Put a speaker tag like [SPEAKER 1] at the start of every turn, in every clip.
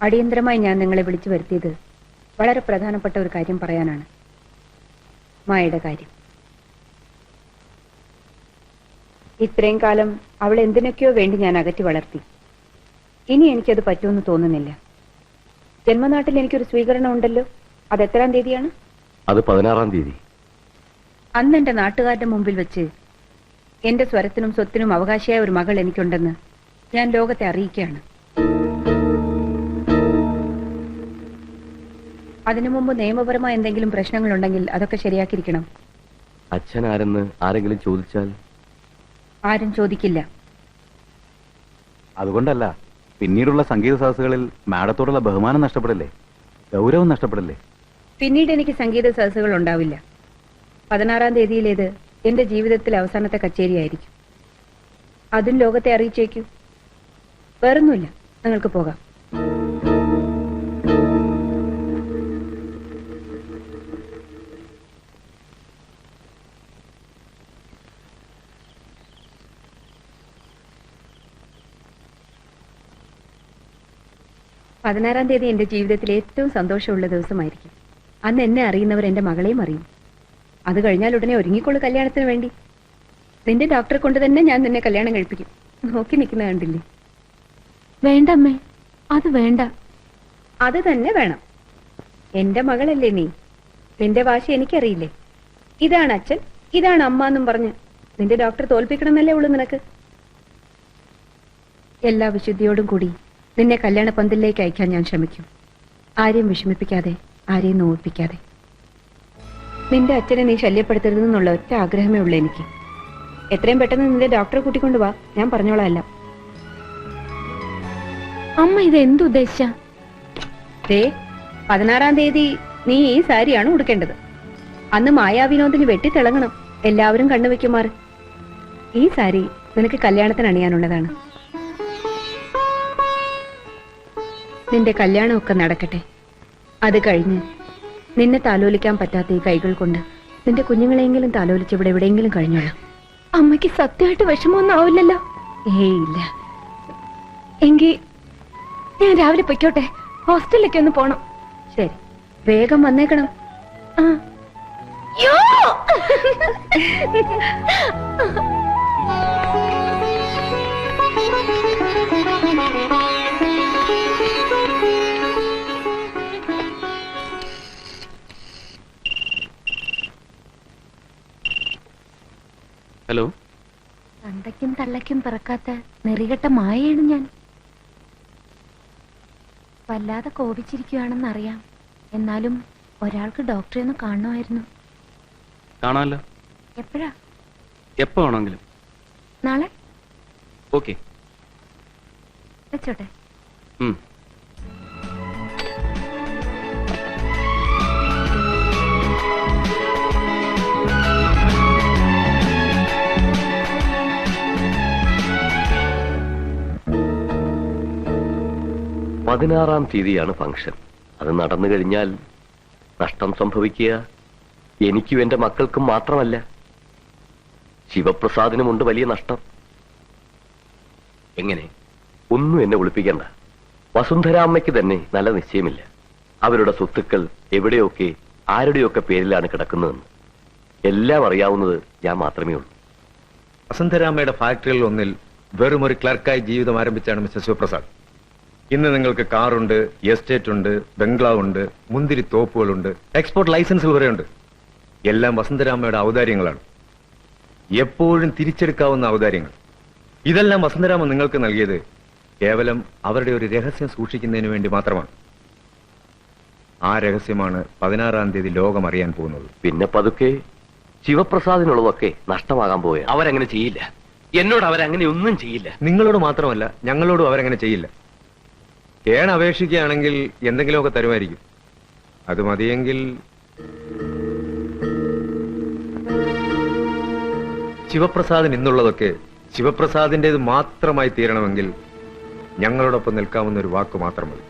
[SPEAKER 1] അടിയന്തരമായി ഞാൻ നിങ്ങളെ വിളിച്ചു വരുത്തിയത് വളരെ പ്രധാനപ്പെട്ട ഒരു കാര്യം പറയാനാണ്. മായയുടെ കാര്യം. ഇത്രയും കാലം അവൾ എന്തിനൊക്കെയോ വേണ്ടി ഞാൻ അകറ്റി വളർത്തി. ഇനി എനിക്കത് പറ്റുമെന്ന് തോന്നുന്നില്ല. ജന്മനാട്ടിൽ എനിക്കൊരു സ്വീകരണം ഉണ്ടല്ലോ. അത് എത്രാം തീയതിയാണ്?
[SPEAKER 2] അത് 16-ാം തീയതി.
[SPEAKER 1] അന്ന് എന്റെ നാട്ടുകാരുടെ മുമ്പിൽ വെച്ച് എന്റെ സ്വരത്തിനും സ്വത്തിനും അവകാശിയായ ഒരു മകൾ എനിക്കുണ്ടെന്ന് ഞാൻ ലോകത്തെ അറിയിക്കുകയാണ്. അതിനു മുമ്പ് നിയമപരമായ എന്തെങ്കിലും പ്രശ്നങ്ങളുണ്ടെങ്കിൽ അതൊക്കെ ശരിയാക്കിയിരിക്കണം.
[SPEAKER 2] അച്ഛൻ ആരെന്ന് ആരെങ്കിലും ചോദിച്ചാൽ?
[SPEAKER 1] ആരും ചോദിക്കില്ല.
[SPEAKER 3] അതുകൊണ്ടല്ല, പിന്നീടുള്ള സംഗീത സദസ്സുകളിൽ മാഡത്തോടുള്ള ബഹുമാനം നഷ്ടപ്പെടില്ലേ, ഗൗരവം നഷ്ടപ്പെടില്ലേ?
[SPEAKER 1] പിന്നീട് എനിക്ക് സംഗീത സദസ്സുകൾ ഉണ്ടാവില്ല. 16-ാം തീയതിയിലേത് എന്റെ ജീവിതത്തിലെ അവസാനത്തെ കച്ചേരിയായിരിക്കും. അതും ലോകത്തെ അറിയിച്ചേക്കൂ. വേറൊന്നുമില്ല, നിങ്ങൾക്ക് പോകാം. പതിനാറാം തീയതി എന്റെ ജീവിതത്തിലെ ഏറ്റവും സന്തോഷമുള്ള ദിവസമായിരിക്കും. അന്ന് എന്നെ അറിയുന്നവർ എന്റെ മകളെയും അറിയും. അത് കഴിഞ്ഞാൽ ഉടനെ ഒരുങ്ങിക്കൊള്ളു കല്യാണത്തിന് വേണ്ടി. നിന്റെ ഡോക്ടറെ കൊണ്ട് തന്നെ ഞാൻ നിന്നെ കല്യാണം കഴിപ്പിക്കും. നോക്കി നിൽക്കുന്ന കണ്ടില്ലേ?
[SPEAKER 4] വേണ്ടമ്മേ, അത് വേണ്ട.
[SPEAKER 1] അത് തന്നെ വേണം. എന്റെ മകളല്ലേ നീ. നിന്റെ വാശി എനിക്കറിയില്ലേ. ഇതാണ് അച്ഛൻ, ഇതാണ് അമ്മ എന്നും പറഞ്ഞ് നിന്റെ ഡോക്ടർ തോൽപ്പിക്കണമെന്നല്ലേ ഉള്ളൂ നിനക്ക്. എല്ലാ വിശുദ്ധിയോടും കൂടി നിന്നെ കല്യാണ പന്തലിലേക്ക് അയക്കാൻ ഞാൻ ശ്രമിക്കും. ആരെയും വിഷമിപ്പിക്കാതെ, ആരെയും നോവിപ്പിക്കാതെ. നിന്റെ അച്ഛനെ നീ ശല്യപ്പെടുത്തരുതെന്നുള്ള ഒറ്റ ആഗ്രഹമേ ഉള്ളൂ എനിക്ക്. എത്രയും പെട്ടെന്ന് നിന്റെ ഡോക്ടറെ കൂട്ടിക്കൊണ്ടു വാ, ഞാൻ പറഞ്ഞോളാം എല്ലാം.
[SPEAKER 4] അമ്മ ഇത് എന്തുദ്ദേശ?
[SPEAKER 1] 16-ാം തീയതി നീ ഈ സാരിയാണ് ഉടുക്കേണ്ടത്. അന്ന് മായാവിനോദിന് വെട്ടിത്തിളങ്ങണം, എല്ലാവരും കണ്ണുവെക്കുമാറ്. ഈ സാരി നിനക്ക് കല്യാണത്തിന് അണിയാനുള്ളതാണ്. നിന്റെ കല്യാണമൊക്കെ നടക്കട്ടെ. അത് കഴിഞ്ഞ് നിന്നെ താലോലിക്കാൻ പറ്റാത്ത ഈ കൈകൾ കൊണ്ട് നിന്റെ കുഞ്ഞുങ്ങളെങ്കിലും താലോലിച്ച് ഇവിടെ എവിടെയെങ്കിലും കഴിഞ്ഞോളാം.
[SPEAKER 4] അമ്മയ്ക്ക് സത്യമായിട്ട് വിഷമമൊന്നും ആവില്ലല്ലോ?
[SPEAKER 1] ഇല്ല.
[SPEAKER 4] എങ്കിൽ ഞാൻ രാവിലെ പൊയ്ക്കോട്ടെ, ഹോസ്റ്റലിലേക്ക് ഒന്ന് പോണം.
[SPEAKER 1] ശരി, വേഗം വന്നേക്കണം.
[SPEAKER 2] ഹലോ.
[SPEAKER 4] തന്തയ്ക്കും തള്ളയ്ക്കും പിറക്കാത്ത നെറികെട്ട മായയാണ് ഞാൻ. വല്ലാതെ കോപിച്ചിരിക്കുകയാണെന്നറിയാം. എന്നാലും ഒരാൾക്ക് ഡോക്ടറെ ഒന്ന് കാണണമായിരുന്നു.
[SPEAKER 2] കാണാമല്ലോ.
[SPEAKER 4] എപ്പോഴാ?
[SPEAKER 2] എപ്പോ വേണമെങ്കിലും.
[SPEAKER 4] നാളെ?
[SPEAKER 2] ഓക്കെ,
[SPEAKER 4] വെച്ചോട്ടെ.
[SPEAKER 2] പതിനാറാം തീയതിയാണ് ഫംഗ്ഷൻ. അത് നടന്നു കഴിഞ്ഞാൽ നഷ്ടം സംഭവിക്കുക എനിക്കും എന്റെ മക്കൾക്കും മാത്രമല്ല, ശിവപ്രസാദിനുമുണ്ട് വലിയ നഷ്ടം. എങ്ങനെ? ഒന്നും എന്നെ ഒളിപ്പിക്കണ്ട. വസുന്ധരാമ്മയ്ക്ക് തന്നെ നല്ല നിശ്ചയമില്ല. അവരുടെ സ്വത്തുക്കൾ എവിടെയൊക്കെ ആരുടെയൊക്കെ പേരിലാണ് കിടക്കുന്നതെന്ന് എല്ലാം അറിയാവുന്നത് ഞാൻ മാത്രമേ ഉള്ളൂ.
[SPEAKER 5] വസുന്ധരാമ്മയുടെ ഫാക്ടറികളിൽ ഒന്നിൽ വെറും ഒരു ക്ലർക്കായി ജീവിതം ആരംഭിച്ചാണ് മിസ്റ്റർ ശിവപ്രസാദ്. ഇന്ന് നിങ്ങൾക്ക് കാറുണ്ട്, എസ്റ്റേറ്റ് ഉണ്ട്, ബംഗ്ലാവ് ഉണ്ട്, മുന്തിരി തോപ്പുകളുണ്ട്, എക്സ്പോർട്ട് ലൈസൻസുകൾ വരെയുണ്ട്. എല്ലാം വസുന്ധരാമ്മയുടെ ഔദാര്യങ്ങളാണ്, എപ്പോഴും തിരിച്ചെടുക്കാവുന്ന ഔദാര്യങ്ങൾ. ഇതെല്ലാം വസുന്ധരാമ നിങ്ങൾക്ക് നൽകിയത് കേവലം അവരുടെ ഒരു രഹസ്യം സൂക്ഷിക്കുന്നതിന് വേണ്ടി മാത്രമാണ്. ആ രഹസ്യമാണ് 16-ാം തീയതി ലോകം അറിയാൻ പോകുന്നത്.
[SPEAKER 2] പിന്നെ പതുക്കെ ശിവപ്രസാദിനുള്ളതൊക്കെ നഷ്ടമാകാൻ പോയ അവരങ്ങനെ ചെയ്യില്ല. എന്നോട് അവരങ്ങനെ ഒന്നും ചെയ്യില്ല.
[SPEAKER 5] നിങ്ങളോട് മാത്രമല്ല, ഞങ്ങളോടും അവരങ്ങനെ ചെയ്യില്ല. കേൺ അപേക്ഷിക്കുകയാണെങ്കിൽ എന്തെങ്കിലുമൊക്കെ തരുമായിരിക്കും. അത് മതിയെങ്കിൽ ശിവപ്രസാദിന് ഇന്നുള്ളതൊക്കെ ശിവപ്രസാദിന്റേത് മാത്രമായി തീരണമെങ്കിൽ ഞങ്ങളോടൊപ്പം നിൽക്കാവുന്ന ഒരു വാക്ക് മാത്രം മതി.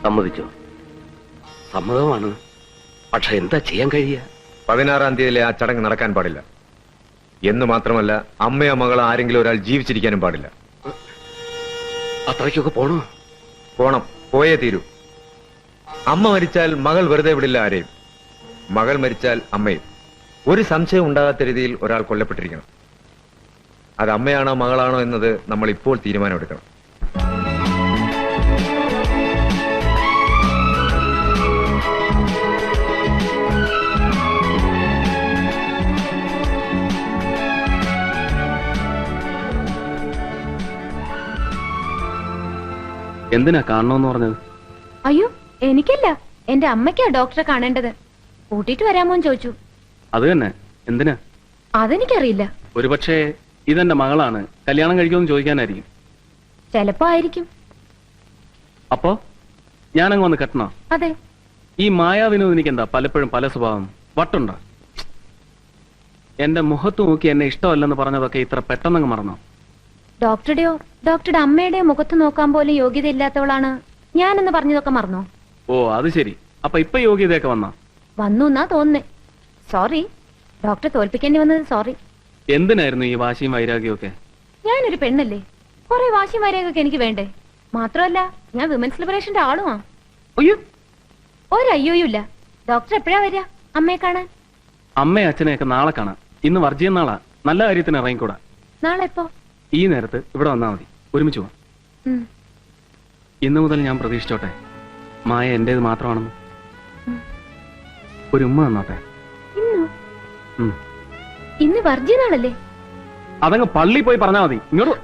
[SPEAKER 2] സമ്മതിച്ചോ? സമ്മതമാണ്. പക്ഷെ എന്താ ചെയ്യാൻ കഴിയുക?
[SPEAKER 5] 16-ാം തീയതിയിലെ ആ ചടങ്ങ് നടക്കാൻ പാടില്ല എന്ന് മാത്രമല്ല, അമ്മയോ മകളോ ആരെങ്കിലും ഒരാൾ ജീവിച്ചിരിക്കാനും പാടില്ല.
[SPEAKER 2] അത്രയ്ക്കൊക്കെ പോണോ?
[SPEAKER 5] പോണം, പോയേ തീരൂ. അമ്മ മരിച്ചാൽ മകൾ വെറുതെ വിടില്ല ആരെയും. മകൾ മരിച്ചാൽ അമ്മയും. ഒരു സംശയം ഉണ്ടാകാത്ത രീതിയിൽ ഒരാൾ കൊല്ലപ്പെട്ടിരിക്കണം. അത് അമ്മയാണോ മകളാണോ എന്നത് നമ്മൾ ഇപ്പോൾ തീരുമാനമെടുക്കണം.
[SPEAKER 3] എന്തിനാ കാണണമെന്ന് പറഞ്ഞത്?
[SPEAKER 4] അയ്യോ, എനിക്കല്ല, എന്റെ അമ്മയ്ക്കാ ഡോക്ടറെ കാണേണ്ടത്. കൂട്ടിട്ട് വരാമോന്ന് ചോദിച്ചു.
[SPEAKER 3] അത് തന്നെ. എന്തിനാ?
[SPEAKER 4] അതെനിക്കറിയില്ല.
[SPEAKER 3] ഒരുപക്ഷെ ഇതെന്റെ മകളാണ്, കല്യാണം കഴിക്കുമെന്ന് ചോദിക്കാനായിരിക്കും.
[SPEAKER 4] ചിലപ്പോ ആയിരിക്കും.
[SPEAKER 3] അപ്പോ ഞാനങ്ങ് വന്ന് കെട്ടണോ?
[SPEAKER 4] അതെ.
[SPEAKER 3] ഈ മായാവിനോദ് എനിക്കെന്താ പലപ്പോഴും പല സ്വഭാവം? വട്ടുണ്ടോ? എന്റെ മുഖത്ത് നോക്കി എന്നെ ഇഷ്ടമല്ലെന്ന് പറഞ്ഞതൊക്കെ ഇത്ര പെട്ടെന്നങ്ങ് മറന്നോ?
[SPEAKER 4] ഡോക്ടറുടെയോ ഡോക്ടറുടെ അമ്മയുടെയോ മുഖത്ത് നോക്കാൻ പോലും യോഗ്യത ഇല്ലാത്തവളാണ് ഞാനെന്ന് പറഞ്ഞതൊക്കെ മറന്നോ?
[SPEAKER 3] ഓ, അത് ശരി. അപ്പൊ ഇപ്പൊ യോഗ്യതയൊക്കെ
[SPEAKER 4] വന്നു എന്നാ തോന്നുന്നേ. സോറി, ഡോക്ടറെ തോൽപ്പിക്കേണ്ടി വന്നത് സോറി.
[SPEAKER 3] എന്തിനായിരുന്നു ഈ വാശിയും വൈരാഗ്യവും ഒക്കെ?
[SPEAKER 4] ഞാനൊരു പെണ്ണല്ലേ, കുറെ വാശിയും വരെയൊക്കെ എനിക്ക് വേണ്ടേ? മാത്രമല്ല, ഞാൻ വിമൻസ് ലിബറേഷന്റെ ആളുമാ.
[SPEAKER 3] അയ്യോ,
[SPEAKER 4] ഒരയ്യോയും ഇല്ല. ഡോക്ടർ എപ്പോഴാ വരിക അമ്മയെ കാണാൻ?
[SPEAKER 3] അമ്മയും അച്ഛനെയൊക്കെ നാളെ കാണാം. ഇന്ന് വർജിയം നാളാ. നല്ല കാര്യത്തിന് ഇറങ്ങിക്കൂടാ.
[SPEAKER 4] നാളെ എപ്പോ?
[SPEAKER 3] ഈ നേരത്ത് ഇവിടെ വന്നാൽ മതി. ഒരുമിച്ച് പോവാം. ഇന്നു മുതൽ ഞാൻ പ്രതീക്ഷിച്ചോട്ടെ, മായ എന്റേത് മാത്രമാണെന്ന്. ഒരു ഉമ്മ തന്നോട്ടെ.
[SPEAKER 4] ഇന്ന് വർജിയ നാളല്ലേ?
[SPEAKER 3] അതങ്ങ് പള്ളി പോയി പറഞ്ഞാൽ മതി. ഇങ്ങോട്ട്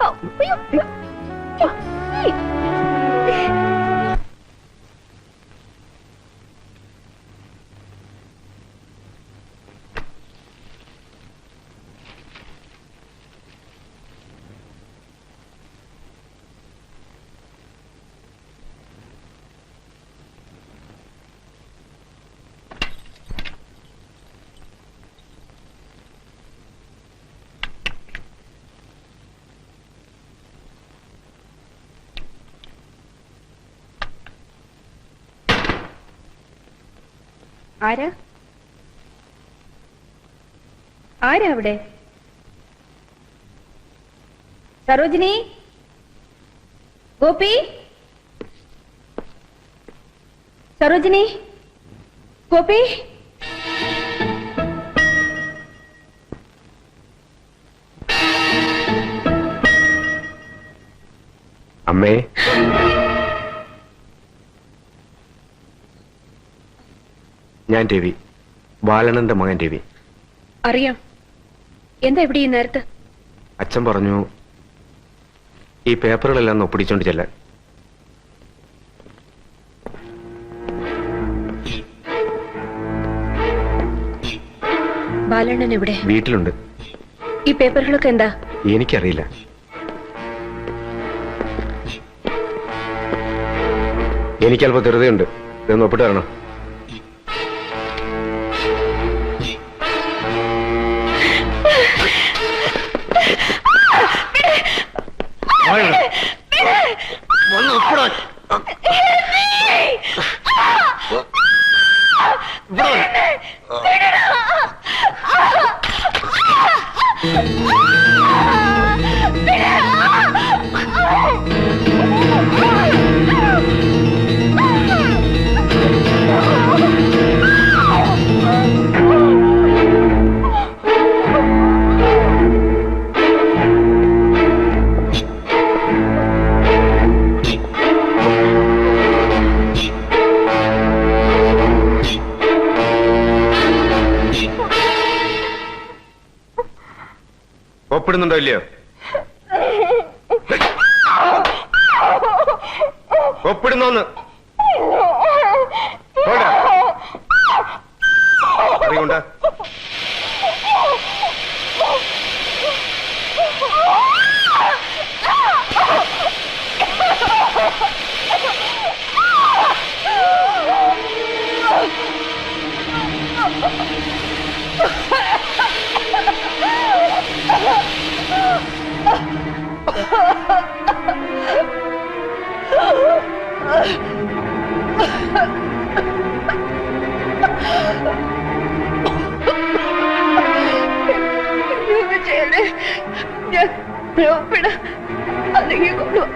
[SPEAKER 1] ആരാ ആരാ അവിടെ? സരോജിനി, ഗോപി, സരോജിനി, ഗോപി.
[SPEAKER 5] അമ്മേ, ഞാൻ രവി, ബാലനന്റെ മകൻ രവി.
[SPEAKER 1] അറിയാം. എന്താ ഇവിടെ ഈ നേരത്ത്?
[SPEAKER 5] അച്ഛൻ പറഞ്ഞു ഈ പേപ്പറുകളെല്ലാം ഒപ്പിടിച്ചോണ്ട് ചെല്ലാൻ.
[SPEAKER 1] ബാലണ്ണൻ എവിടെ?
[SPEAKER 5] വീട്ടിലുണ്ട്.
[SPEAKER 1] ഈ പേപ്പറുകളൊക്കെ എന്താ?
[SPEAKER 5] എനിക്കറിയില്ല. എനിക്കല്പം ധൃതയുണ്ട്. ഇതൊന്ന് ഒപ്പിട്ട് തരണം. ഒപ്പിടുന്നുണ്ടോ ഇല്ലയോ? ഒപ്പിടുന്നോന്ന് അറിയണ്ട.
[SPEAKER 1] ഞാൻ ഒപ്പിട അല്ലെങ്കിൽ കൊണ്ടുപോവാ.